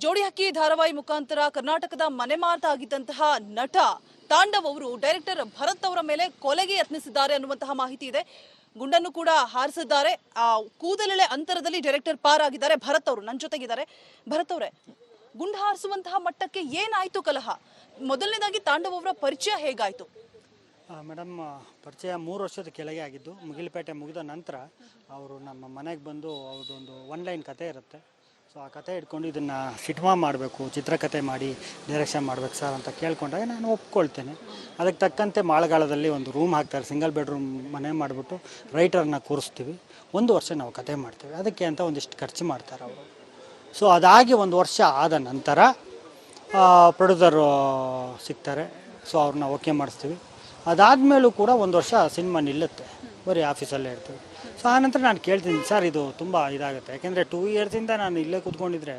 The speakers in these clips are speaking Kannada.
ಜೋಡಿ ಹಕ್ಕಿ ಧಾರಾವಾಹಿ ಮುಖಾಂತರ ಕರ್ನಾಟಕದ ಮನೆ ಮಾತಾಗಿದ್ದಂತಹ ನಟ ತಾಂಡವ್ ಅವರು ಡೈರೆಕ್ಟರ್ ಭರತ್ ಅವರ ಮೇಲೆ ಕೊಲೆಗೆ ಯತ್ನಿಸಿದ್ದಾರೆ ಅನ್ನುವಂತಹ ಮಾಹಿತಿ ಇದೆ. ಗುಂಡನ್ನು ಕೂಡ ಹಾರಿಸಿದ್ದಾರೆ. ಕೂದಲೆಳೆ ಅಂತರದಲ್ಲಿ ಡೈರೆಕ್ಟರ್ ಪಾರಾಗಿದ್ದಾರೆ. ಭರತ್ ಅವರು ನನ್ನ ಜೊತೆಗಿದ್ದಾರೆ. ಭರತ್ ಅವರೇ, ಗುಂಡು ಹಾರಿಸುವಂತಹ ಮಟ್ಟಕ್ಕೆ ಏನಾಯ್ತು ಕಲಹ? ಮೊದಲನೇದಾಗಿ ತಾಂಡವ್ ಅವರ ಪರಿಚಯ ಹೇಗಾಯ್ತು? ಮೇಡಮ್, ಪರಿಚಯ 3 ವರ್ಷದ ಕೆಳಗೆ ಆಗಿದ್ದು. ಮುಗಿಲಪೇಟೆ ಮುಗಿದ ನಂತರ ಅವರು ನಮ್ಮ ಮನೆಗೆ ಬಂದು ಅವ್ರದ್ದೊಂದು 1 ಲೈನ್ ಕತೆ ಇರುತ್ತೆ. ಸೊ ಆ ಕತೆ ಇಟ್ಕೊಂಡು ಇದನ್ನು ಸಿನಿಮಾ ಮಾಡಬೇಕು, ಚಿತ್ರಕಥೆ ಮಾಡಿ ಡೈರೆಕ್ಷನ್ ಮಾಡಬೇಕು ಸರ್ ಅಂತ ಕೇಳ್ಕೊಂಡಾಗ ನಾನು ಒಪ್ಕೊಳ್ತೇನೆ. ಅದಕ್ಕೆ ತಕ್ಕಂತೆ ಮಾಳಗಾಳದಲ್ಲಿ ಒಂದು ರೂಮ್ ಹಾಕ್ತಾರೆ, ಸಿಂಗಲ್ ಬೆಡ್ರೂಮ್ ಮನೆ ಮಾಡಿಬಿಟ್ಟು ರೈಟರ್ನ ಕೂರಿಸ್ತೀವಿ. 1 ವರ್ಷ ನಾವು ಕತೆ ಮಾಡ್ತೀವಿ. ಅದಕ್ಕೆ ಅಂತ ಒಂದಿಷ್ಟು ಖರ್ಚು ಮಾಡ್ತಾರೆ ಅವರು. ಸೊ ಅದಾಗಿ 1 ವರ್ಷ ಆದ ನಂತರ ಪ್ರೊಡ್ಯೂಸರು ಸಿಗ್ತಾರೆ. ಸೊ ಅವ್ರನ್ನ ಓಕೆ ಮಾಡಿಸ್ತೀವಿ. ಅದಾದಮೇಲೂ ಕೂಡ 1 ವರ್ಷ ಸಿನಿಮಾ ನಿಲ್ಲುತ್ತೆ, ಬರೀ ಆಫೀಸಲ್ಲೇ ಇರ್ತೀವಿ. ಸೊ ಆನಂತರ ನಾನು ಕೇಳ್ತೀನಿ, ಸರ್ ಇದು ತುಂಬ ಇದಾಗುತ್ತೆ, ಯಾಕೆಂದರೆ 2 ಇಯರ್ಸಿಂದ ನಾನು ಇಲ್ಲೇ ಕೂತ್ಕೊಂಡಿದ್ರೆ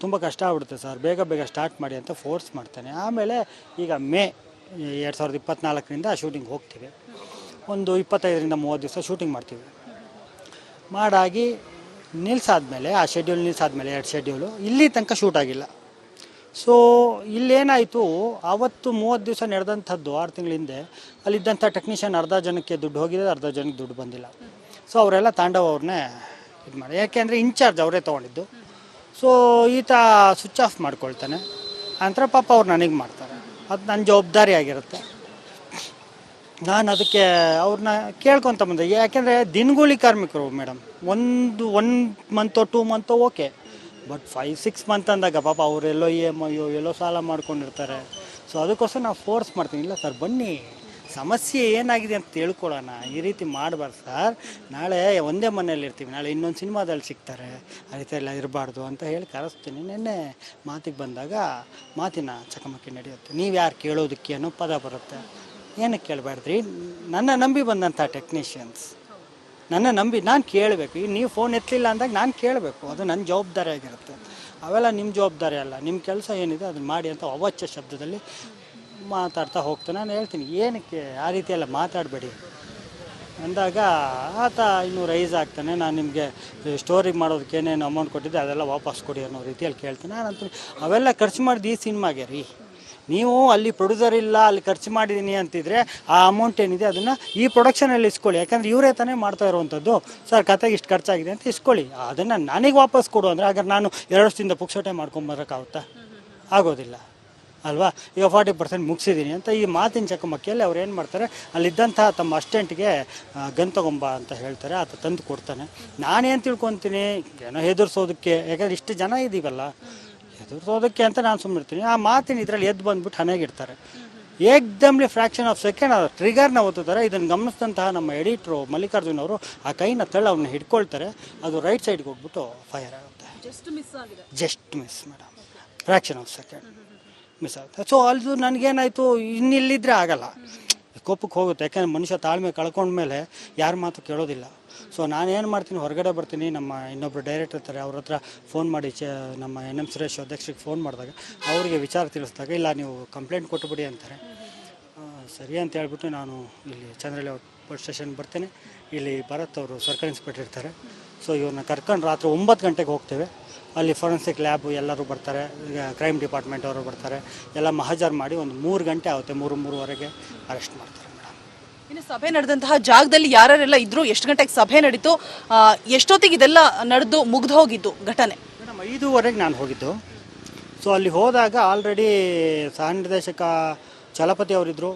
ತುಂಬ ಕಷ್ಟ ಆಗ್ಬಿಡುತ್ತೆ ಸರ್, ಬೇಗ ಬೇಗ ಸ್ಟಾರ್ಟ್ ಮಾಡಿ ಅಂತ ಫೋರ್ಸ್ ಮಾಡ್ತೇನೆ. ಆಮೇಲೆ ಈಗ ಮೇ 2024ರಿಂದ ಶೂಟಿಂಗ್ ಹೋಗ್ತೀವಿ. ಒಂದು 25ರಿಂದ 30 ದಿವಸ ಶೂಟಿಂಗ್ ಮಾಡ್ತೀವಿ. ಮಾಡಾಗಿ ನಿಲ್ಸಾದ್ಮೇಲೆ, ಆ ಶೆಡ್ಯೂಲ್ ನಿಲ್ಸಾದ್ಮೇಲೆ 2 ಶೆಡ್ಯೂಲು ಇಲ್ಲಿ ತನಕ ಶೂಟ್ ಆಗಿಲ್ಲ. ಸೊ ಇಲ್ಲೇನಾಯಿತು, ಆವತ್ತು 30 ದಿವಸ ನಡೆದಂಥದ್ದು 6 ತಿಂಗಳ ಹಿಂದೆ ಅಲ್ಲಿದ್ದಂಥ ಟೆಕ್ನಿಷಿಯನ್ ಅರ್ಧ ಜನಕ್ಕೆ ದುಡ್ಡು ಹೋಗಿದೆ, ಅರ್ಧ ಜನಕ್ಕೆ ದುಡ್ಡು ಬಂದಿಲ್ಲ. ಸೊ ಅವರೆಲ್ಲ ತಾಂಡವ್ ಅವ್ರನ್ನೇ ಇದು ಮಾಡಿ, ಯಾಕೆಂದರೆ ಇನ್ಚಾರ್ಜ್ ಅವರೇ ತೊಗೊಂಡಿದ್ದು. ಸೊ ಈತ ಸ್ವಿಚ್ ಆಫ್ ಮಾಡ್ಕೊಳ್ತಾನೆ. ನಂತರ ಪಾಪ ಅವ್ರು ನನಗೆ ಮಾಡ್ತಾರೆ. ಅದು ನನ್ನ ಜವಾಬ್ದಾರಿ ಆಗಿರುತ್ತೆ. ನಾನು ಅದಕ್ಕೆ ಅವ್ರನ್ನ ಕೇಳ್ಕೊತ ಬಂದೆ, ಯಾಕೆಂದರೆ ದಿನಗೂಲಿ ಕಾರ್ಮಿಕರು ಮೇಡಮ್. 1 ಮಂತೋ 2 ಮಂತೋ ಓಕೆ, ಬಟ್ 5-6 ಮಂತ್ ಅಂದಾಗ ಪಾಪ ಅವರೆಲ್ಲೋ EMI ಎಲ್ಲೋ ಸಾಲ ಮಾಡ್ಕೊಂಡಿರ್ತಾರೆ. ಸೊ ಅದಕ್ಕೋಸ್ಕರ ನಾವು ಫೋರ್ಸ್ ಮಾಡ್ತೀನಿ, ಇಲ್ಲ ಸರ್ ಬನ್ನಿ, ಸಮಸ್ಯೆ ಏನಾಗಿದೆ ಅಂತ ತಿಳ್ಕೊಳ್ಳೋಣ, ಈ ರೀತಿ ಮಾಡಬಾರ್ದು ಸರ್, ನಾಳೆ ಒಂದೇ ಮನೇಲಿ ಇರ್ತೀವಿ, ನಾಳೆ ಇನ್ನೊಂದು ಸಿನಿಮಾದಲ್ಲಿ ಸಿಗ್ತಾರೆ, ಆ ರೀತಿ ಎಲ್ಲ ಇರಬಾರ್ದು ಅಂತ ಹೇಳಿ ಕರೆಸ್ತೀನಿ. ನಿನ್ನೆ ಮಾತಿಗೆ ಬಂದಾಗ ಮಾತಿನ ಚಕಮಕಿ ನಡೆಯುತ್ತೆ. ನೀವು ಯಾರು ಕೇಳೋದಕ್ಕೆ ಅನ್ನೋ ಪದ ಬರುತ್ತೆ. ಏನಕ್ಕೆ ಕೇಳಬಾರ್ದ್ರಿ? ನನ್ನ ನಂಬಿ ಬಂದಂಥ ಟೆಕ್ನಿಷಿಯನ್ಸ್ ನನ್ನ ನಂಬಿ ನಾನು ಕೇಳಬೇಕು. ಈಗ ನೀವು ಫೋನ್ ಎತ್ತಲಿಲ್ಲ ಅಂದಾಗ ನಾನು ಕೇಳಬೇಕು, ಅದು ನನ್ನ ಜವಾಬ್ದಾರಿ ಆಗಿರುತ್ತೆ. ಅವೆಲ್ಲ ನಿಮ್ಮ ಜವಾಬ್ದಾರಿ ಅಲ್ಲ. ನಿಮ್ಮ ಕೆಲಸ ಏನಿದೆ ಅದನ್ನು ಮಾಡಿ ಅಂತ ಅವಾಚ್ಯ ಶಬ್ದದಲ್ಲಿ ಮಾತಾಡ್ತಾ ಹೋಗ್ತಾನೆ. ನಾನು ಹೇಳ್ತೀನಿ, ಏನಕ್ಕೆ ಆ ರೀತಿ ಎಲ್ಲ ಮಾತಾಡಬೇಡಿ ಅಂದಾಗ ಆತ ಇನ್ನೂ ರೈಸ್ ಆಗ್ತಾನೆ. ನಾನು ನಿಮಗೆ ಸ್ಟೋರಿಗೆ ಮಾಡೋದಕ್ಕೆ ಏನೇನು ಅಮೌಂಟ್ ಕೊಟ್ಟಿದ್ದೆ ಅದೆಲ್ಲ ವಾಪಸ್ ಕೊಡಿ ಅನ್ನೋ ರೀತಿಯಲ್ಲಿ ಕೇಳ್ತೀನಿ. ನಾನು ಅಂತೀನಿ, ಅವೆಲ್ಲ ಖರ್ಚು ಮಾಡಿದ್ದು ಈ ಸಿನಿಮಾಗೆ ರೀ. ನೀವು ಅಲ್ಲಿ ಪ್ರೊಡ್ಯೂಸರ್ ಇಲ್ಲ, ಅಲ್ಲಿ ಖರ್ಚು ಮಾಡಿದ್ದೀನಿ ಅಂತಿದ್ರೆ ಆ ಅಮೌಂಟ್ ಏನಿದೆ ಅದನ್ನು ಈ ಪ್ರೊಡಕ್ಷನಲ್ಲಿ ಇಸ್ಕೊಳ್ಳಿ, ಯಾಕಂದರೆ ಇವರೇ ತಾನೇ ಮಾಡ್ತಾ ಇರುವಂಥದ್ದು. ಸರ್ ಕತೆಗೆ ಇಷ್ಟು ಖರ್ಚಾಗಿದೆ ಅಂತ ಇಸ್ಕೊಳ್ಳಿ, ಅದನ್ನು ನನಗೆ ವಾಪಸ್ ಕೊಡು ಅಂದರೆ ಹಾಗಾದ್ರೆ ನಾನು 2 ವರ್ಷದಿಂದ ಪುಕ್ಸಟೆ ಮಾಡ್ಕೊಂಬರೋಕ್ಕಾಗುತ್ತಾ? ಆಗೋದಿಲ್ಲ ಅಲ್ವಾ? ಈಗ 40% ಮುಗಿಸಿದ್ದೀನಿ ಅಂತ ಈ ಮಾತಿನ ಚಕಮಕಿಯಲ್ಲಿ ಅವ್ರು ಏನು ಮಾಡ್ತಾರೆ, ಅಲ್ಲಿದ್ದಂಥ ತಮ್ಮ ಅಸ್ಟೆಂಟ್ಗೆ ಗನ್ ತಗೊಂಬ ಅಂತ ಹೇಳ್ತಾರೆ. ಆತ ತಂದು ಕೊಡ್ತಾನೆ. ನಾನೇನು ತಿಳ್ಕೊತೀನಿ, ಏನೋ ಹೆದರ್ಸೋದಕ್ಕೆ, ಯಾಕಂದರೆ ಇಷ್ಟು ಜನ ಇದ್ದೀವಲ್ಲ, ಹೆದರ್ಸೋದಕ್ಕೆ ಅಂತ ನಾನು ಸುಮ್ಮನಿರ್ತೀನಿ. ಆ ಮಾತಿನ ಇದರಲ್ಲಿ ಎದ್ದು ಬಂದುಬಿಟ್ಟು ಹನೆಗಿಡ್ತಾರೆ. ಏಕ್ದಮ್ಲಿ ಫ್ರ್ಯಾಕ್ಷನ್ ಆಫ್ ಸೆಕೆಂಡ್ ಟ್ರಿಗರ್ನ ಒತ್ತುತ್ತಾರೆ. ಇದನ್ನು ಗಮನಿಸಿದಂತಹ ನಮ್ಮ ಎಡಿಟ್ರು ಮಲ್ಲಿಕಾರ್ಜುನ್ ಅವರು ಆ ಕೈನ ತಳ್ಳಿ ಅವ್ರನ್ನ ಹಿಡ್ಕೊಳ್ತಾರೆ. ಅದು ರೈಟ್ ಸೈಡ್ಗೆ ಹೋಗ್ಬಿಟ್ಟು ಫೈರ್ ಆಗುತ್ತೆ. Just miss madam, fraction of second miss ಆಗುತ್ತೆ. ಸೊ ಅದು ನನಗೇನಾಯಿತು, ಇನ್ನಿಲ್ಲಿದ್ದರೆ ಆಗಲ್ಲ, ಕೋಪಕ್ಕೆ ಹೋಗುತ್ತೆ. ಯಾಕೆಂದರೆ ಮನುಷ್ಯ ತಾಳ್ಮೆ ಕಳ್ಕೊಂಡ್ಮೇಲೆ ಯಾರ ಮಾತು ಕೇಳೋದಿಲ್ಲ. ಸೊ ನಾನೇನು ಮಾಡ್ತೀನಿ, ಹೊರಗಡೆ ಬರ್ತೀನಿ. ನಮ್ಮ ಇನ್ನೊಬ್ಬರು ಡೈರೆಕ್ಟರ್ ಇರ್ತಾರೆ, ಅವ್ರ ಹತ್ರ ಫೋನ್ ಮಾಡಿ ನಮ್ಮ NM ಸುರೇಶ್ ಅಧ್ಯಕ್ಷರಿಗೆ ಫೋನ್ ಮಾಡಿದಾಗ ಅವರಿಗೆ ವಿಚಾರ ತಿಳಿಸಿದಾಗ, ಇಲ್ಲ ನೀವು ಕಂಪ್ಲೇಂಟ್ ಕೊಟ್ಟುಬಿಡಿ ಅಂತಾರೆ. ಸರಿ ಅಂತ ಹೇಳ್ಬಿಟ್ಟು ನಾನು ಇಲ್ಲಿ ಚಂದ್ರಳ್ಳಿ ಪೊಲೀಸ್ ಸ್ಟೇಷನ್ ಬರ್ತೇನೆ. ಇಲ್ಲಿ ಭರತ್ ಅವರು ಸರ್ಕಲ್ ಇನ್ಸ್ಪೆಕ್ಟರ್ ಇರ್ತಾರೆ. ಸೊ ಇವ್ರನ್ನ ಕರ್ಕೊಂಡು ರಾತ್ರಿ 9 ಗಂಟೆಗೆ ಹೋಗ್ತೇವೆ. ಅಲ್ಲಿ ಫೊರೆನ್ಸಿಕ್ ಲ್ಯಾಬು ಎಲ್ಲರೂ ಬರ್ತಾರೆ, ಈಗ ಕ್ರೈಮ್ ಡಿಪಾರ್ಟ್ಮೆಂಟ್ ಅವರು ಬರ್ತಾರೆ. ಎಲ್ಲ ಮಹಜರ್ ಮಾಡಿ ಒಂದು 3 ಗಂಟೆ ಆಗುತ್ತೆ. 3-3:30ಗೆ ಅರೆಸ್ಟ್ ಮಾಡ್ತಾರೆ. ಇನ್ನು ಸಭೆ ನಡೆದಂತಹ ಜಾಗದಲ್ಲಿ ಯಾರೆಲ್ಲ ಇದ್ರು, ಎಷ್ಟು ಗಂಟೆಗೆ ಸಭೆ ನಡೀತು, ಎಷ್ಟೊತ್ತಿಗೆ ಇದೆಲ್ಲ ನಡೆದು ಮುಗ್ದು ಹೋಗಿದ್ದು ಘಟನೆ? ಮೇಡಮ್ 5:15ಗೆ ನಾನು ಹೋಗಿದ್ದು. ಸೊ ಅಲ್ಲಿ ಹೋದಾಗ ಆಲ್ರೆಡಿ ಸಹ ನಿರ್ದೇಶಕ ಚಲಪತಿ ಅವರಿದ್ದರು,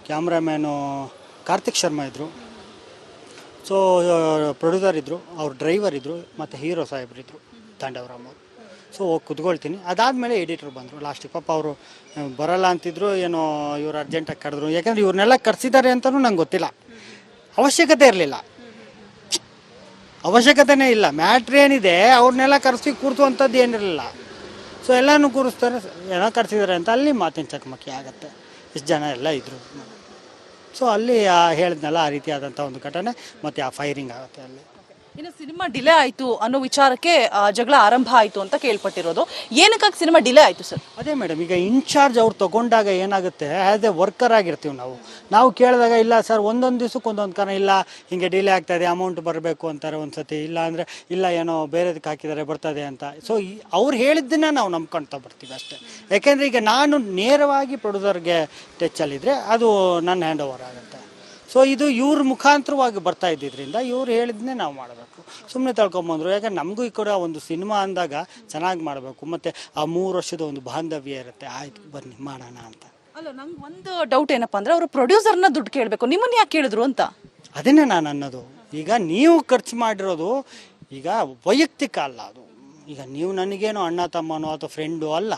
ಕ್ಯಾಮ್ರಾಮ್ಯಾನು ಕಾರ್ತಿಕ್ ಶರ್ಮಾ ಇದ್ದರು, ಸೊ ಪ್ರೊಡ್ಯೂಸರ್ ಇದ್ದರು, ಅವ್ರ ಡ್ರೈವರ್ ಇದ್ದರು, ಮತ್ತು ಹೀರೋ ಸಾಹೇಬ್ರಿದ್ರು ತಾಂಡವರಾಮ್ ಅವರು. ಸೊ ಹೋಗಿ ಕುತ್ಕೊಳ್ತೀನಿ. ಅದಾದಮೇಲೆ ಎಡಿಟ್ರು ಬಂದರು ಲಾಸ್ಟಿಗೆ. ಪಾಪ ಅವರು ಬರಲ್ಲ ಅಂತಿದ್ರು, ಏನೋ ಇವರು ಅರ್ಜೆಂಟಾಗಿ ಕರೆದ್ರು. ಯಾಕಂದರೆ ಇವ್ರನ್ನೆಲ್ಲ ಕರೆಸಿದ್ದಾರೆ ಅಂತಲೂ ನಂಗೆ ಗೊತ್ತಿಲ್ಲ, ಅವಶ್ಯಕತೆ ಇರಲಿಲ್ಲ, ಅವಶ್ಯಕತೆನೇ ಇಲ್ಲ. ಮ್ಯಾಟ್ರ್ ಏನಿದೆ ಅವ್ರನ್ನೆಲ್ಲ ಕರೆಸಿ ಕೂರಿಸುವಂಥದ್ದು ಏನಿರಲಿಲ್ಲ. ಸೊ ಎಲ್ಲನೂ ಕೂರಿಸ್ತಾರೆ, ಏನೋ ಕರೆಸಿದ್ದಾರೆ ಅಂತ ಅಲ್ಲಿ ಮಾತಿನ ಚಕಮಕಿ ಆಗುತ್ತೆ. ಇಷ್ಟು ಜನ ಎಲ್ಲ ಇದ್ದರು. ಸೊ ಅಲ್ಲಿ ಹೇಳಿದ್ನಲ್ಲ, ಆ ರೀತಿಯಾದಂಥ ಒಂದು ಘಟನೆ ಮತ್ತು ಆ ಫೈರಿಂಗ್ ಆಗುತ್ತೆ ಅಲ್ಲಿ. ಇನ್ನು ಸಿನಿಮಾ ಡಿಲೇ ಆಯ್ತು ಅನ್ನೋ ವಿಚಾರಕ್ಕೆ ಜಗಳ ಆರಂಭ ಆಯ್ತು ಅಂತ ಕೇಳ್ಪಟ್ಟಿರೋದು. ಏನಕ್ಕಾಗಿ ಸಿನಿಮಾ ಡಿಲೇ ಆಯ್ತು ಸರ್? ಅದೇ ಮೇಡಮ್, ಈಗ ಇನ್ಚಾರ್ಜ್ ಅವ್ರು ತಗೊಂಡಾಗ ಏನಾಗುತ್ತೆ, ಆ್ಯಸ್ ಎ ವರ್ಕರ್ ಆಗಿರ್ತೀವಿ ನಾವು ಕೇಳಿದಾಗ ಇಲ್ಲ ಸರ್ ಒಂದೊಂದು ದಿವಸಕ್ಕೆ ಒಂದೊಂದು ಕಾರಣ, ಇಲ್ಲ ಹಿಂಗೆ ಡಿಲೇ ಆಗ್ತಾಯಿದೆ, ಅಮೌಂಟ್ ಬರಬೇಕು ಅಂತಾರೆ ಒಂದ್ಸತಿ, ಇಲ್ಲ ಅಂದರೆ ಇಲ್ಲ ಏನೋ ಬೇರೆದಕ್ಕೆ ಹಾಕಿದ್ದಾರೆ ಬರ್ತದೆ ಅಂತ. ಸೊ ಅವ್ರು ಹೇಳಿದ್ದನ್ನ ನಾವು ನಂಬ್ಕೊಳ್ತಾ ಬರ್ತೀವಿ ಅಷ್ಟೇ. ಯಾಕೆಂದರೆ ಈಗ ನಾನು ನೇರವಾಗಿ ಪ್ರೊಡ್ಯೂಸರ್ಗೆ ಟಚ್ಚಲ್ಲಿದ್ದರೆ ಅದು ನನ್ನ ಹ್ಯಾಂಡ್ ಓವರ್ ಆಗುತ್ತೆ. ಸೊ ಇದು ಇವ್ರ ಮುಖಾಂತರವಾಗಿ ಬರ್ತಾ ಇದ್ದಿದ್ದರಿಂದ ಇವ್ರು ಹೇಳಿದ್ನೇ ನಾವು ಮಾಡಬೇಕು. ಸುಮ್ಮನೆ ತಳ್ಕೊಂಬಂದರು. ಯಾಕಂದ್ರೆ ನಮಗೂ ಈ ಕಡೆ ಒಂದು ಸಿನಿಮಾ ಅಂದಾಗ ಚೆನ್ನಾಗಿ ಮಾಡಬೇಕು, ಮತ್ತು ಆ 3 ವರ್ಷದ ಒಂದು ಬಾಂಧವ್ಯ ಇರುತ್ತೆ. ಆಯ್ತು ಬನ್ನಿ ಮಾಡೋಣ ಅಂತ. ಅಲ್ಲ, ನಂಗೆ ಒಂದು ಡೌಟ್ ಏನಪ್ಪಾ ಅಂದರೆ ಅವರು ಪ್ರೊಡ್ಯೂಸರ್ನ ದುಡ್ಡು ಕೇಳಬೇಕು, ನಿಮ್ಮನ್ನು ಯಾಕೆ ಕೇಳಿದ್ರು ಅಂತ. ಅದನ್ನೇ ನಾನು ಅನ್ನೋದು. ಈಗ ನೀವು ಖರ್ಚು ಮಾಡಿರೋದು ಈಗ ವೈಯಕ್ತಿಕ ಅಲ್ಲ ಅದು. ಈಗ ನೀವು ನನಗೇನೋ ಅಣ್ಣ ತಮ್ಮನೋ ಅಥವಾ ಫ್ರೆಂಡು ಅಲ್ಲ.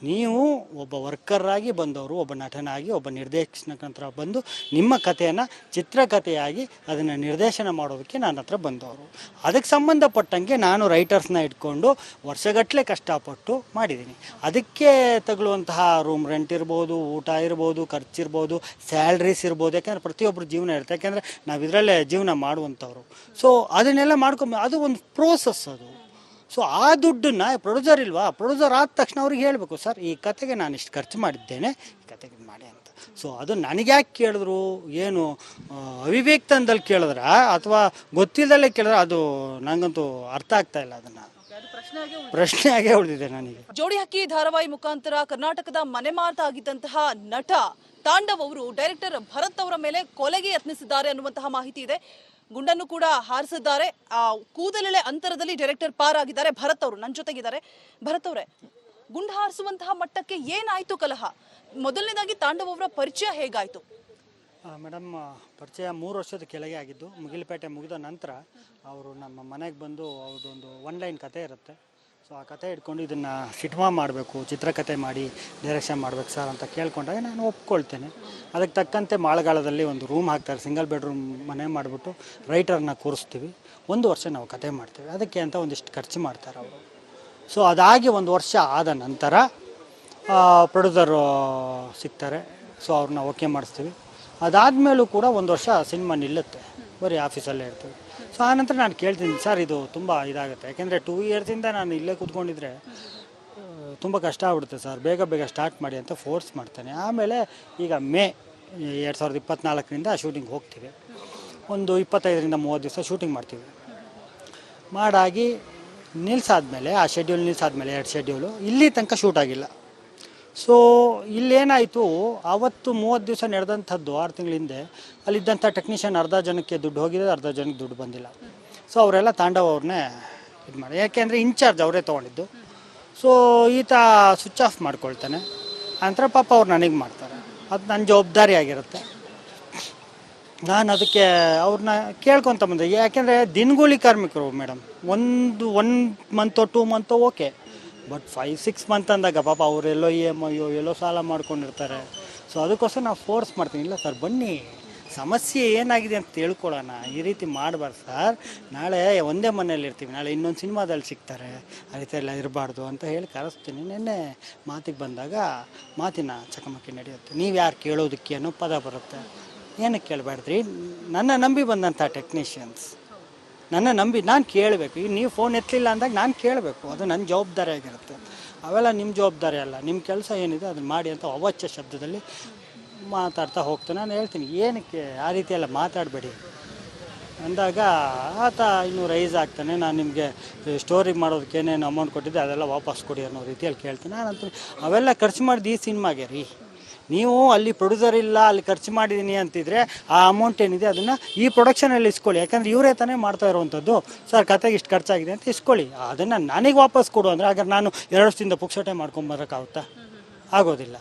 ನೀವು ಒಬ್ಬ ವರ್ಕರಾಗಿ ಬಂದವರು, ಒಬ್ಬ ನಟನಾಗಿ, ಒಬ್ಬ ನಿರ್ದೇಶಕನ ಬಂದು ನಿಮ್ಮ ಕಥೆಯನ್ನು ಚಿತ್ರಕಥೆಯಾಗಿ ಅದನ್ನು ನಿರ್ದೇಶನ ಮಾಡೋದಕ್ಕೆ ನನ್ನ ಹತ್ರ ಬಂದವರು. ಅದಕ್ಕೆ ಸಂಬಂಧಪಟ್ಟಂಗೆ ನಾನು ರೈಟರ್ಸ್ನ ಇಟ್ಕೊಂಡು ವರ್ಷಗಟ್ಟಲೆ ಕಷ್ಟಪಟ್ಟು ಮಾಡಿದ್ದೀನಿ. ಅದಕ್ಕೆ ತಗುಲುವಂತಹ ರೂಮ್ ರೆಂಟ್ ಇರ್ಬೋದು, ಊಟ ಇರ್ಬೋದು, ಖರ್ಚಿರ್ಬೋದು, ಸ್ಯಾಲ್ರೀಸ್ ಇರ್ಬೋದು. ಯಾಕೆಂದರೆ ಪ್ರತಿಯೊಬ್ಬರು ಜೀವನ ಇರುತ್ತೆ. ಯಾಕೆಂದರೆ ನಾವು ಇದರಲ್ಲೇ ಜೀವನ ಮಾಡುವಂಥವ್ರು. ಸೊ ಅದನ್ನೆಲ್ಲ ಮಾಡ್ಕೊಂಡು ಅದು ಒಂದು ಪ್ರೋಸೆಸ್ ಅದು. ಸೊ ಆ ದುಡ್ಡನ್ನು ಪ್ರೊಡ್ಯೂಸರ್ ಇಲ್ವಾ, ಪ್ರೊಡ್ಯೂಸರ್ ಆದ ತಕ್ಷಣ ಅವ್ರಿಗೆ ಹೇಳಬೇಕು, ಸರ್ ಈ ಕತೆಗೆ ನಾನು ಇಷ್ಟು ಖರ್ಚು ಮಾಡಿದ್ದೇನೆ, ಈ ಕತೆಗೆ ಮಾಡಿ ಅಂತ. ಸೊ ಅದು ನನಗೆ ಯಾಕೆ ಕೇಳಿದ್ರು, ಏನು ಅವಿವೇಕ್ತನದಲ್ಲಿ ಕೇಳಿದ್ರ ಅಥವಾ ಗೊತ್ತಿಲ್ಲದಲ್ಲೇ ಕೇಳಿದ್ರೆ ಅದು ನನಗಂತೂ ಅರ್ಥ ಆಗ್ತಾ ಇಲ್ಲ. ಅದನ್ನು ಪ್ರಶ್ನೆಯಾಗೇ ಉಳಿದಿದೆ ನನಗೆ. ಜೋಡಿ ಹಕ್ಕಿ ಧಾರಾವಾಹಿ ಮುಖಾಂತರ ಕರ್ನಾಟಕದ ಮನೆ ಮಾತಾಗಿದ್ದಂತಹ ನಟ ತಾಂಡವ್ ಅವರು ಡೈರೆಕ್ಟರ್ ಭರತ್ ಅವರ ಮೇಲೆ ಕೊಲೆಗೆ ಯತ್ನಿಸಿದ್ದಾರೆ ಅನ್ನುವಂತಹ ಮಾಹಿತಿ ಇದೆ. ಗುಂಡನ್ನು ಕೂಡ ಹಾರಿಸಿದ್ದಾರೆ. ಕೂದಲೆಳೆ ಅಂತರದಲ್ಲಿ ಡೈರೆಕ್ಟರ್ ಪಾರಾಗಿದ್ದಾರೆ. ಭರತ್ ಅವರು ನನ್ನ ಜೊತೆಗಿದ್ದಾರೆ. ಭರತ್ ಅವರೇ, ಗುಂಡು ಹಾರಿಸುವಂತಹ ಮಟ್ಟಕ್ಕೆ ಏನಾಯ್ತು ಕಲಹ? ಮೊದಲನೇದಾಗಿ ತಾಂಡವ್ ಅವರ ಪರಿಚಯ ಹೇಗಾಯ್ತು? ಮೇಡಮ್, ಪರಿಚಯ 3 ವರ್ಷದ ಕೆಳಗೆ ಆಗಿದ್ದು. ಮುಗಿಲಪೇಟೆ ಮುಗಿದ ನಂತರ ಅವರು ನಮ್ಮ ಮನೆಗೆ ಬಂದು ಅವ್ರದ್ದೊಂದು 1 ಲೈನ್ ಕತೆ ಇರುತ್ತೆ. ಸೊ ಆ ಕತೆ ಇಟ್ಕೊಂಡು ಇದನ್ನು ಸಿನಿಮಾ ಮಾಡಬೇಕು, ಚಿತ್ರಕಥೆ ಮಾಡಿ ಡೈರೆಕ್ಷನ್ ಮಾಡಬೇಕು ಸರ್ ಅಂತ ಕೇಳ್ಕೊಂಡಾಗ ನಾನು ಒಪ್ಕೊಳ್ತೇನೆ. ಅದಕ್ಕೆ ತಕ್ಕಂತೆ ಮಾಳಗಾಳದಲ್ಲಿ ಒಂದು ರೂಮ್ ಹಾಕ್ತಾರೆ, ಸಿಂಗಲ್ ಬೆಡ್ರೂಮ್ ಮನೆ ಮಾಡಿಬಿಟ್ಟು ರೈಟರ್ನ ಕೂರಿಸ್ತೀವಿ. 1 ವರ್ಷ ನಾವು ಕತೆ ಮಾಡ್ತೀವಿ. ಅದಕ್ಕೆ ಅಂತ ಒಂದಿಷ್ಟು ಖರ್ಚು ಮಾಡ್ತಾರೆ ಅವರು. ಸೊ ಅದಾಗಿ 1 ವರ್ಷ ಆದ ನಂತರ ಪ್ರೊಡ್ಯೂಸರು ಸಿಗ್ತಾರೆ. ಸೊ ಅವ್ರನ್ನ ಓಕೆ ಮಾಡಿಸ್ತೀವಿ. ಅದಾದಮೇಲೂ ಕೂಡ 1 ವರ್ಷ ಸಿನಿಮಾ ನಿಲ್ಲುತ್ತೆ, ಬರೀ ಆಫೀಸಲ್ಲೇ ಇರ್ತೀವಿ. ಸೊ ಆನಂತರ ನಾನು ಕೇಳ್ತೀನಿ, ಸರ್ ಇದು ತುಂಬ ಇದಾಗುತ್ತೆ. ಯಾಕೆಂದರೆ 2 ಇಯರ್ಸಿಂದ ನಾನು ಇಲ್ಲೇ ಕೂತ್ಕೊಂಡಿದ್ರೆ ತುಂಬ ಕಷ್ಟ ಆಗ್ಬಿಡುತ್ತೆ ಸರ್, ಬೇಗ ಬೇಗ ಸ್ಟಾರ್ಟ್ ಮಾಡಿ ಅಂತ ಫೋರ್ಸ್ ಮಾಡ್ತಾನೆ. ಆಮೇಲೆ ಈಗ ಮೇ 2024ರಿಂದ ಶೂಟಿಂಗ್ ಹೋಗ್ತೀವಿ. ಒಂದು 25ರಿಂದ 30 ದಿವಸ ಶೂಟಿಂಗ್ ಮಾಡ್ತೀವಿ. ಮಾಡಾಗಿ ನಿಲ್ಸಾದ್ಮೇಲೆ, ಆ ಶೆಡ್ಯೂಲ್ ನಿಲ್ಸಾದ್ಮೇಲೆ 2 ಶೆಡ್ಯೂಲು ಇಲ್ಲಿ ತನಕ ಶೂಟ್ ಆಗಿಲ್ಲ. ಸೊ ಇಲ್ಲೇನಾಯಿತು, ಆವತ್ತು 30 ದಿವಸ ನಡೆದಂಥದ್ದು 6 ತಿಂಗಳ ಹಿಂದೆ ಅಲ್ಲಿದ್ದಂಥ ಟೆಕ್ನಿಷಿಯನ್ ಅರ್ಧ ಜನಕ್ಕೆ ದುಡ್ಡು ಹೋಗಿದೆ, ಅರ್ಧ ಜನಕ್ಕೆ ದುಡ್ಡು ಬಂದಿಲ್ಲ. ಸೊ ಅವರೆಲ್ಲ ತಾಂಡವ್ ಅವ್ರನ್ನೇ ಇದು ಮಾಡಿ, ಯಾಕೆಂದರೆ ಇನ್ಚಾರ್ಜ್ ಅವರೇ ತೊಗೊಂಡಿದ್ದು. ಸೊ ಈತ ಸ್ವಿಚ್ ಆಫ್ ಮಾಡ್ಕೊಳ್ತಾನೆ. ನಂತರ ಪಾಪ ಅವ್ರು ನನಗೆ ಮಾಡ್ತಾರೆ. ಅದು ನನ್ನ ಜವಾಬ್ದಾರಿ ಆಗಿರುತ್ತೆ. ನಾನು ಅದಕ್ಕೆ ಅವ್ರನ್ನ ಕೇಳ್ಕೊತ ಬಂದೆ. ಯಾಕೆಂದರೆ ದಿನಗೂಲಿ ಕಾರ್ಮಿಕರು ಮೇಡಮ್, 1 ಮಂತೋ 2 ಮಂತೋ ಓಕೆ, ಬಟ್ 5-6 ಮಂತ್ ಅಂದಾಗ ಪಾಪ ಅವರೆಲ್ಲೋ EMI ಎಲ್ಲೋ ಸಾಲ ಮಾಡ್ಕೊಂಡಿರ್ತಾರೆ. ಸೊ ಅದಕ್ಕೋಸ್ಕರ ನಾವು ಫೋರ್ಸ್ ಮಾಡ್ತೀನಿ, ಇಲ್ಲ ಸರ್ ಬನ್ನಿ, ಸಮಸ್ಯೆ ಏನಾಗಿದೆ ಅಂತ ತಿಳ್ಕೊಳ್ಳೋಣ, ಈ ರೀತಿ ಮಾಡಬಾರ್ದು ಸರ್, ನಾಳೆ ಒಂದೇ ಮನೇಲಿ ಇರ್ತೀವಿ, ನಾಳೆ ಇನ್ನೊಂದು ಸಿನಿಮಾದಲ್ಲಿ ಸಿಗ್ತಾರೆ, ಆ ರೀತಿ ಎಲ್ಲ ಇರಬಾರ್ದು ಅಂತ ಹೇಳಿ ಕರೆಸ್ತೀನಿ. ನಿನ್ನೆ ಮಾತಿಗೆ ಬಂದಾಗ ಮಾತಿನ ಚಕಮಕಿ ನಡೆಯುತ್ತೆ. ನೀವು ಯಾರು ಕೇಳೋದಕ್ಕೆ ಅನ್ನೋ ಪದ ಬರುತ್ತೆ. ಏನಕ್ಕೆ ಕೇಳಬಾರ್ದ್ರಿ, ನನ್ನ ನಂಬಿ ಬಂದಂಥ ಟೆಕ್ನಿಷಿಯನ್ಸ್ ನನ್ನ ನಂಬಿ ನಾನು ಕೇಳಬೇಕು. ಈಗ ನೀವು ಫೋನ್ ಎತ್ತಲಿಲ್ಲ ಅಂದಾಗ ನಾನು ಕೇಳಬೇಕು, ಅದು ನನ್ನ ಜವಾಬ್ದಾರಿ ಆಗಿರುತ್ತೆ. ಅವೆಲ್ಲ ನಿಮ್ಮ ಜವಾಬ್ದಾರಿ ಅಲ್ಲ, ನಿಮ್ಮ ಕೆಲಸ ಏನಿದೆ ಅದನ್ನು ಮಾಡಿ ಅಂತ ಅವಾಚ್ಯ ಶಬ್ದದಲ್ಲಿ ಮಾತಾಡ್ತಾ ಹೋಗ್ತಾನೆ. ನಾನು ಹೇಳ್ತೀನಿ, ಏನಕ್ಕೆ ಆ ರೀತಿ ಎಲ್ಲ ಮಾತಾಡಬೇಡಿ ಅಂದಾಗ ಆತ ಇನ್ನೂ ರೈಸ್ ಆಗ್ತಾನೆ. ನಾನು ನಿಮಗೆ ಸ್ಟೋರಿ ಮಾಡೋದಕ್ಕೆ ಏನೇನು ಅಮೌಂಟ್ ಕೊಟ್ಟಿದ್ದೆ ಅದೆಲ್ಲ ವಾಪಸ್ ಕೊಡಿ ಅನ್ನೋ ರೀತಿಯಲ್ಲಿ ಕೇಳ್ತೀನಿ. ನಾನಂತ ಅವೆಲ್ಲ ಖರ್ಚು ಮಾಡಿದ್ದು ಈ ಸಿನಿಮಾಗೆ ರೀ, ನೀವು ಅಲ್ಲಿ ಪ್ರೊಡ್ಯೂಸರ್ ಇಲ್ಲ, ಅಲ್ಲಿ ಖರ್ಚು ಮಾಡಿದ್ದೀನಿ ಅಂತಿದ್ರೆ ಆ ಅಮೌಂಟ್ ಏನಿದೆ ಅದನ್ನು ಈ ಪ್ರೊಡಕ್ಷನಲ್ಲಿ ಇಸ್ಕೊಳ್ಳಿ. ಯಾಕಂದರೆ ಇವರೇ ತಾನೇ ಮಾಡ್ತಾ ಇರುವಂಥದ್ದು. ಸರ್ ಕತೆಗೆ ಇಷ್ಟು ಖರ್ಚಾಗಿದೆ ಅಂತ ಇಸ್ಕೊಳ್ಳಿ, ಅದನ್ನು ನನಗೆ ವಾಪಸ್ ಕೊಡು ಅಂದರೆ ಹಾಗಾದ್ರೆ ನಾನು 2 ವರ್ಷದಿಂದ ಪುಕ್ಸಟೆ ಮಾಡ್ಕೊಂಬರೋಕ್ಕಾಗುತ್ತಾ? ಆಗೋದಿಲ್ಲ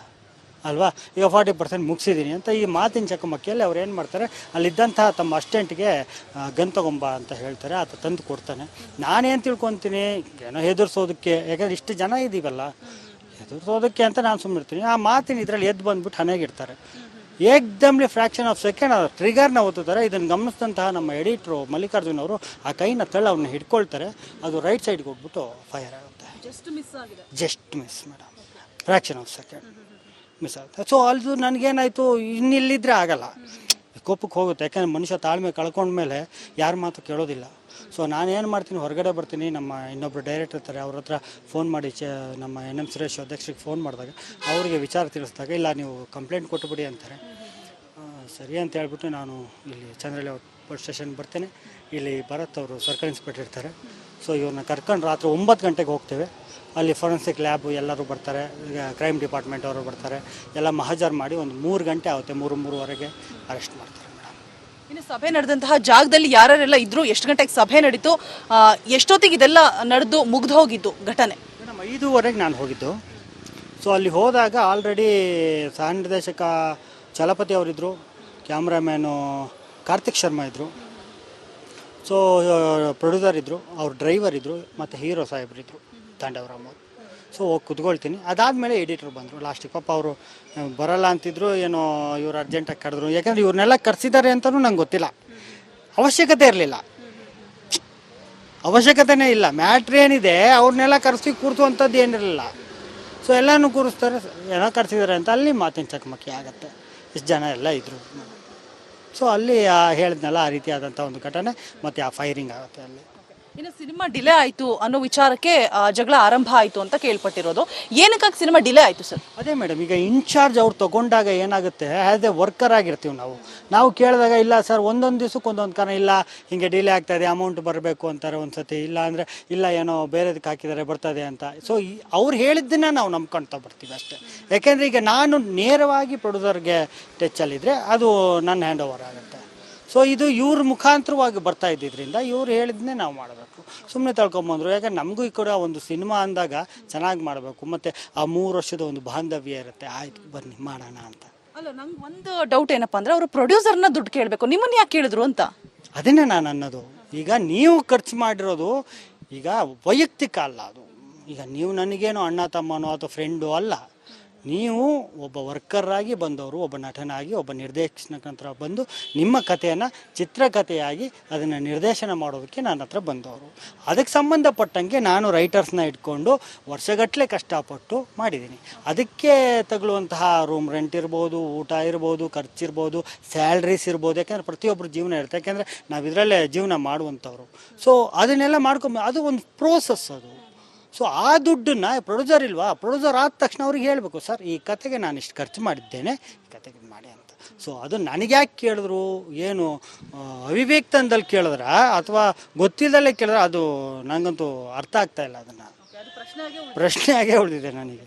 ಅಲ್ವಾ. ಈಗ 40% ಮುಗಿಸಿದ್ದೀನಿ ಅಂತ ಈ ಮಾತಿನ ಚಕಮಕಿಯಲ್ಲಿ ಅವ್ರು ಏನು ಮಾಡ್ತಾರೆ, ಅಲ್ಲಿದ್ದಂತಹ ತಮ್ಮ ಅಸ್ಟೆಂಟ್ಗೆ ಗನ್ ತಗೊಂಬ ಅಂತ ಹೇಳ್ತಾರೆ. ಆತ ತಂದು ಕೊಡ್ತಾನೆ. ನಾನೇನು ತಿಳ್ಕೊತೀನಿ, ಏನೋ ಹೆದರ್ಸೋದಕ್ಕೆ, ಯಾಕಂದರೆ ಇಷ್ಟು ಜನ ಇದ್ದೀವಲ್ಲ, ಹೆದರ್ಸೋದಕ್ಕೆ ಅಂತ ನಾನು ಸುಮ್ಮನಿರ್ತೀನಿ. ಆ ಮಾತಿನ ಇದರಲ್ಲಿ ಎದ್ದು ಬಂದುಬಿಟ್ಟು ಹನೆಗಿರ್ತಾರೆ. ಏಕ್ದಮ್ಲಿ ಫ್ರ್ಯಾಕ್ಷನ್ ಆಫ್ ಸೆಕೆಂಡ್ ಟ್ರಿಗರ್ನ ಒತ್ತುತ್ತಾರೆ. ಇದನ್ನು ಗಮನಿಸಿದಂತಹ ನಮ್ಮ ಎಡಿಟ್ರು ಮಲ್ಲಿಕಾರ್ಜುನ್ ಅವರು ಆ ಕೈನ ತಳ್ಳಿ ಅವ್ರನ್ನ ಹಿಡ್ಕೊಳ್ತಾರೆ. ಅದು ರೈಟ್ ಸೈಡ್ಗೆ ಹೋಗ್ಬಿಟ್ಟು ಫೈರ್ ಆಗುತ್ತೆ. Just miss madam, fraction of second miss ಆಗುತ್ತೆ. ಸೊ ಅದು ನನಗೇನಾಯಿತು, ಇನ್ನಿಲ್ಲಿದ್ದರೆ ಆಗಲ್ಲ, ಕೋಪಕ್ಕೆ ಹೋಗುತ್ತೆ. ಯಾಕೆಂದರೆ ಮನುಷ್ಯ ತಾಳ್ಮೆ ಕಳ್ಕೊಂಡ್ಮೇಲೆ ಯಾರ ಮಾತು ಕೇಳೋದಿಲ್ಲ. ಸೊ ನಾನು ಏನು ಮಾಡ್ತೀನಿ, ಹೊರಗಡೆ ಬರ್ತೀನಿ, ನಮ್ಮ ಇನ್ನೊಬ್ಬರು ಡೈರೆಕ್ಟರ್ ಇರ್ತಾರೆ, ಅವ್ರ ಹತ್ರ ಫೋನ್ ಮಾಡಿ ನಮ್ಮ NM ಸುರೇಶ್ ಅಧ್ಯಕ್ಷರಿಗೆ ಫೋನ್ ಮಾಡಿದಾಗ ಅವರಿಗೆ ವಿಚಾರ ತಿಳಿಸಿದಾಗ, ಇಲ್ಲ ನೀವು ಕಂಪ್ಲೇಂಟ್ ಕೊಟ್ಟುಬಿಡಿ ಅಂತಾರೆ. ಸರಿ ಅಂತ ಹೇಳ್ಬಿಟ್ಟು ನಾನು ಇಲ್ಲಿ ಚಂದ್ರಳ್ಳಿ ಪೊಲೀಸ್ ಸ್ಟೇಷನ್ಗೆ ಬರ್ತೇನೆ. ಇಲ್ಲಿ ಭರತ್ ಅವರು ಸರ್ಕಲ್ ಇನ್ಸ್ಪೆಕ್ಟರ್ ಇರ್ತಾರೆ. ಸೊ ಇವ್ರನ್ನ ಕರ್ಕೊಂಡು ರಾತ್ರಿ 9 ಗಂಟೆಗೆ ಹೋಗ್ತೇವೆ. ಅಲ್ಲಿ ಫೊರೆನ್ಸಿಕ್ ಲ್ಯಾಬ್ ಎಲ್ಲರೂ ಬರ್ತಾರೆ, ಕ್ರೈಮ್ ಡಿಪಾರ್ಟ್ಮೆಂಟ್ ಅವರು ಬರ್ತಾರೆ, ಎಲ್ಲ ಮಹಜರ್ ಮಾಡಿ ಒಂದು 3 ಗಂಟೆ ಆಗುತ್ತೆ, 3-3:30 ಅರೆಸ್ಟ್ ಮಾಡ್ತಾರೆ ಮೇಡಮ್. ಇನ್ನು ಸಭೆ ನಡೆದಂತಹ ಜಾಗದಲ್ಲಿ ಯಾರ್ಯಾರೆಲ್ಲ ಇದ್ರು, ಎಷ್ಟು ಗಂಟೆಗೆ ಸಭೆ ನಡೀತು, ಎಷ್ಟೊತ್ತಿಗೆ ಇದೆಲ್ಲ ನಡೆದು ಮುಗ್ದು ಹೋಗಿದ್ದು ಘಟನೆ? ಮೇಡಮ್ 5:15 ನಾನು ಹೋಗಿದ್ದು. ಸೊ ಅಲ್ಲಿ ಹೋದಾಗ ಆಲ್ರೆಡಿ ಸಹ ನಿರ್ದೇಶಕ ಚಲಪತಿ ಅವರಿದ್ದರು, ಕ್ಯಾಮ್ರಾಮ್ಯಾನು ಕಾರ್ತಿಕ್ ಶರ್ಮಾ ಇದ್ದರು, ಸೊ ಪ್ರೊಡ್ಯೂಸರ್ ಇದ್ದರು, ಅವ್ರ ಡ್ರೈವರ್ ಇದ್ದರು, ಮತ್ತು ಹೀರೋ ಸಾಹೇಬ್ರಿದ್ರು ತಾಂಡವರಾಮ್ ಅವರು. ಸೊ ಹೋಗಿ ಕುತ್ಕೊಳ್ತೀನಿ. ಅದಾದಮೇಲೆ ಎಡಿಟರ್ ಬಂದರು ಲಾಸ್ಟಿಗೆ. ಪಾಪ ಅವರು ಬರಲ್ಲ ಅಂತಿದ್ರು, ಏನೋ ಇವ್ರು ಅರ್ಜೆಂಟಾಗಿ ಕರೆದ್ರು. ಯಾಕಂದರೆ ಇವ್ರನ್ನೆಲ್ಲ ಕರೆಸಿದ್ದಾರೆ ಅಂತಲೂ ನಂಗೆ ಗೊತ್ತಿಲ್ಲ, ಅವಶ್ಯಕತೆ ಇರಲಿಲ್ಲ, ಅವಶ್ಯಕತೆನೇ ಇಲ್ಲ. ಮ್ಯಾಟ್ರ್ ಏನಿದೆ ಅವ್ರನ್ನೆಲ್ಲ ಕರೆಸಿ ಕೂರಿಸುವಂಥದ್ದು ಏನಿರಲಿಲ್ಲ. ಸೊ ಎಲ್ಲನೂ ಕೂರಿಸ್ತಾರೆ, ಏನೋ ಕರೆಸಿದ್ದಾರೆ ಅಂತ ಅಲ್ಲಿ ಮಾತಿನ ಚಕಮಕಿ ಆಗುತ್ತೆ. ಇಷ್ಟು ಜನ ಎಲ್ಲ ಇದ್ದರು. ಸೊ ಅಲ್ಲಿ ಹೇಳಿದ್ನಲ್ಲ, ಆ ರೀತಿಯಾದಂಥ ಒಂದು ಘಟನೆ, ಮತ್ತು ಆ ಫೈರಿಂಗ್ ಆಗುತ್ತೆ ಅಲ್ಲಿ. ಇನ್ನು ಸಿನಿಮಾ ಡಿಲೇ ಆಯಿತು ಅನ್ನೋ ವಿಚಾರಕ್ಕೆ ಜಗಳ ಆರಂಭ ಆಯಿತು ಅಂತ ಕೇಳ್ಪಟ್ಟಿರೋದು. ಏನಕ್ಕಾಗಿ ಸಿನಿಮಾ ಡಿಲೇ ಆಯಿತು ಸರ್? ಅದೇ ಮೇಡಮ್, ಈಗ ಇನ್ಚಾರ್ಜ್ ಅವ್ರು ತೊಗೊಂಡಾಗ ಏನಾಗುತ್ತೆ, ಆ್ಯಸ್ ಎ ವರ್ಕರ್ ಆಗಿರ್ತೀವಿ ನಾವು ಕೇಳಿದಾಗ, ಇಲ್ಲ ಸರ್ ಒಂದೊಂದು ದಿವ್ಸಕ್ಕೆ ಒಂದೊಂದು ಕಾರಣ, ಇಲ್ಲ ಹಿಂಗೆ ಡಿಲೇ ಆಗ್ತಾಯಿದೆ, ಅಮೌಂಟ್ ಬರಬೇಕು ಅಂತಾರೆ ಒಂದು ಸತಿ, ಇಲ್ಲ ಅಂದರೆ ಇಲ್ಲ ಏನೋ ಬೇರೆದಕ್ಕೆ ಹಾಕಿದ್ದಾರೆ ಬರ್ತದೆ ಅಂತ. ಸೊ ಅವ್ರು ಹೇಳಿದ್ದನ್ನು ನಾವು ನಂಬ್ಕೊಳ್ತಾ ಬರ್ತೀವಿ ಅಷ್ಟೇ. ಯಾಕೆಂದರೆ ಈಗ ನಾನು ನೇರವಾಗಿ ಪ್ರೊಡ್ಯೂಸರ್ಗೆ ಟಚ್ಚಲ್ಲಿದ್ದರೆ ಅದು ನನ್ನ ಹ್ಯಾಂಡ್ ಓವರ್ ಆಗುತ್ತೆ. ಸೊ ಇದು ಇವ್ರ ಮುಖಾಂತರವಾಗಿ ಬರ್ತಾ ಇದ್ದಿದ್ದರಿಂದ ಇವ್ರು ಹೇಳಿದ್ನೇ ನಾವು ಮಾಡಬೇಕು. ಸುಮ್ಮನೆ ತಳ್ಕೊಂಬಂದರು. ಯಾಕಂದ್ರೆ ನಮಗೂ ಈ ಕೂಡ ಒಂದು ಸಿನಿಮಾ ಅಂದಾಗ ಚೆನ್ನಾಗಿ ಮಾಡಬೇಕು, ಮತ್ತು ಆ 3 ವರ್ಷದ ಒಂದು ಬಾಂಧವ್ಯ ಇರುತ್ತೆ. ಆಯಿತು ಬನ್ನಿ ಮಾಡೋಣ ಅಂತ. ಅಲ್ಲ, ನಂಗೆ ಒಂದು ಡೌಟ್ ಏನಪ್ಪ ಅಂದರೆ, ಅವರು ಪ್ರೊಡ್ಯೂಸರ್ನ ದುಡ್ಡು ಕೇಳಬೇಕು, ನಿಮ್ಮನ್ನು ಯಾಕೆ ಕೇಳಿದ್ರು ಅಂತ? ಅದನ್ನೇ ನಾನು ಅನ್ನೋದು. ಈಗ ನೀವು ಖರ್ಚು ಮಾಡಿರೋದು ಈಗ ವೈಯಕ್ತಿಕ ಅಲ್ಲ ಅದು. ಈಗ ನೀವು ನನಗೇನೋ ಅಣ್ಣ ತಮ್ಮನೋ ಅಥವಾ ಫ್ರೆಂಡು ಅಲ್ಲ, ನೀವು ಒಬ್ಬ ವರ್ಕರಾಗಿ ಬಂದವರು, ಒಬ್ಬ ನಟನಾಗಿ, ಒಬ್ಬ ನಿರ್ದೇಶಕನ ಬಂದು ನಿಮ್ಮ ಕಥೆಯನ್ನು ಚಿತ್ರಕಥೆಯಾಗಿ ಅದನ್ನು ನಿರ್ದೇಶನ ಮಾಡೋದಕ್ಕೆ ನನ್ನ ಹತ್ರ ಬಂದವರು. ಅದಕ್ಕೆ ಸಂಬಂಧಪಟ್ಟಂಗೆ ನಾನು ರೈಟರ್ಸ್ನ ಇಟ್ಕೊಂಡು ವರ್ಷಗಟ್ಟಲೆ ಕಷ್ಟಪಟ್ಟು ಮಾಡಿದ್ದೀನಿ. ಅದಕ್ಕೆ ತಗುಲುವಂತಹ ರೂಮ್ ರೆಂಟ್ ಇರ್ಬೋದು, ಊಟ ಇರ್ಬೋದು, ಖರ್ಚಿರ್ಬೋದು, ಸ್ಯಾಲ್ರೀಸ್ ಇರ್ಬೋದು. ಯಾಕೆಂದರೆ ಪ್ರತಿಯೊಬ್ಬರು ಜೀವನ ಇರುತ್ತೆ, ಯಾಕೆಂದರೆ ನಾವು ಇದರಲ್ಲೇ ಜೀವನ ಮಾಡುವಂಥವ್ರು. ಸೊ ಅದನ್ನೆಲ್ಲ ಅದು ಒಂದು ಪ್ರೋಸೆಸ್ ಅದು. ಸೊ ಆ ದುಡ್ಡನ್ನು ಪ್ರೊಡ್ಯೂಸರ್ ಇಲ್ವಾ, ಪ್ರೊಡ್ಯೂಸರ್ ಆದ ತಕ್ಷಣ ಅವ್ರಿಗೆ ಹೇಳಬೇಕು, ಸರ್ ಈ ಕತೆಗೆ ನಾನು ಇಷ್ಟು ಖರ್ಚು ಮಾಡಿದ್ದೇನೆ, ಈ ಕತೆಗೆ ಮಾಡಿ ಅಂತ. ಸೊ ಅದು ನನಗೆ ಯಾಕೆ ಕೇಳಿದ್ರು, ಏನು ಅವಿವೇಕ್ತನದಲ್ಲಿ ಕೇಳಿದ್ರ ಅಥವಾ ಗೊತ್ತಿಲ್ಲದಲ್ಲೇ ಕೇಳಿದ್ರೆ, ಅದು ನನಗಂತೂ ಅರ್ಥ ಆಗ್ತಾಯಿಲ್ಲ. ಅದನ್ನು ಪ್ರಶ್ನೆ ಆಗೇ ಉಳಿದಿದೆ ನನಗೆ.